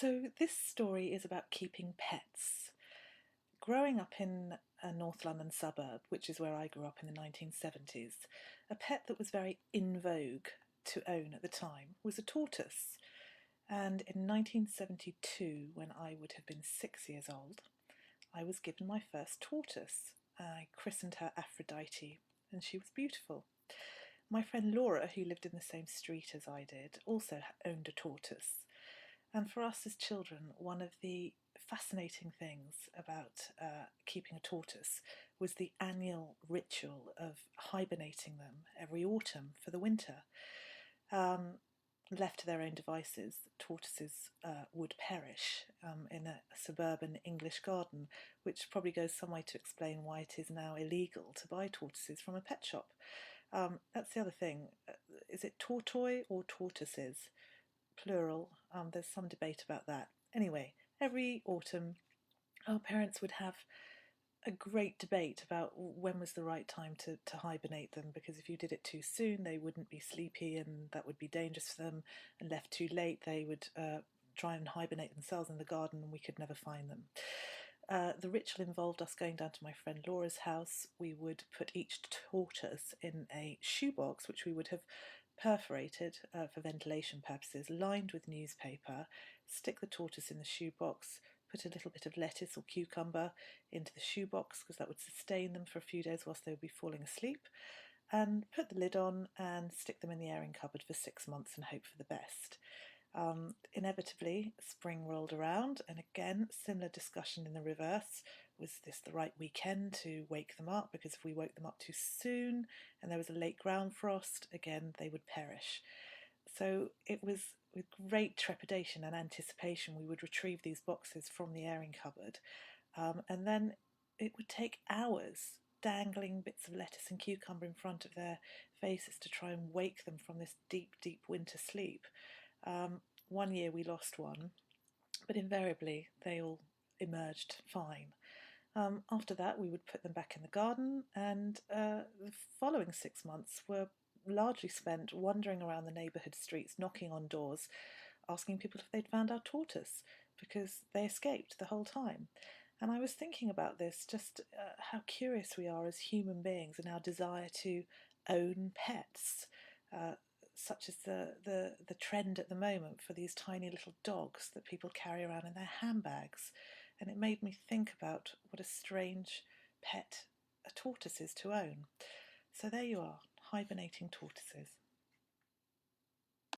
So this story is about keeping pets. Growing up in a North London suburb, which is where I grew up in the 1970s, a pet that was very in vogue to own at the time was a tortoise. And in 1972, when I would have been 6 years old, I was given my first tortoise. I christened her Aphrodite, and she was beautiful. My friend Laura, who lived in the same street as I did, also owned a tortoise. And for us as children, one of the fascinating things about keeping a tortoise was the annual ritual of hibernating them every autumn for the winter. Left to their own devices, tortoises would perish in a suburban English garden, which probably goes some way to explain why it is now illegal to buy tortoises from a pet shop. That's the other thing. Is it tortoise or tortoises? Plural. There's some debate about that. Anyway, every autumn, our parents would have a great debate about when was the right time to hibernate them, because if you did it too soon, they wouldn't be sleepy and that would be dangerous for them, and left too late, they would try and hibernate themselves in the garden and we could never find them. The ritual involved us going down to my friend Laura's house. We would put each tortoise in a shoebox, which we would have perforated for ventilation purposes, lined with newspaper, stick the tortoise in the shoebox, put a little bit of lettuce or cucumber into the shoebox because that would sustain them for a few days whilst they would be falling asleep, and put the lid on and stick them in the airing cupboard for 6 months and hope for the best. Inevitably, spring rolled around, and again, similar discussion in the reverse. Was this the right weekend to wake them up? Because if we woke them up too soon and there was a late ground frost, again, they would perish. So it was with great trepidation and anticipation we would retrieve these boxes from the airing cupboard, and then it would take hours dangling bits of lettuce and cucumber in front of their faces to try and wake them from this deep, deep winter sleep. One year we lost one, but invariably they all emerged fine. After that, we would put them back in the garden, and the following 6 months were largely spent wandering around the neighbourhood streets, knocking on doors, asking people if they'd found our tortoise, because they escaped the whole time. And I was thinking about this, just how curious we are as human beings and our desire to own pets. Such as the trend at the moment for these tiny little dogs that people carry around in their handbags. And it made me think about what a strange pet a tortoise is to own. So there you are, hibernating tortoises.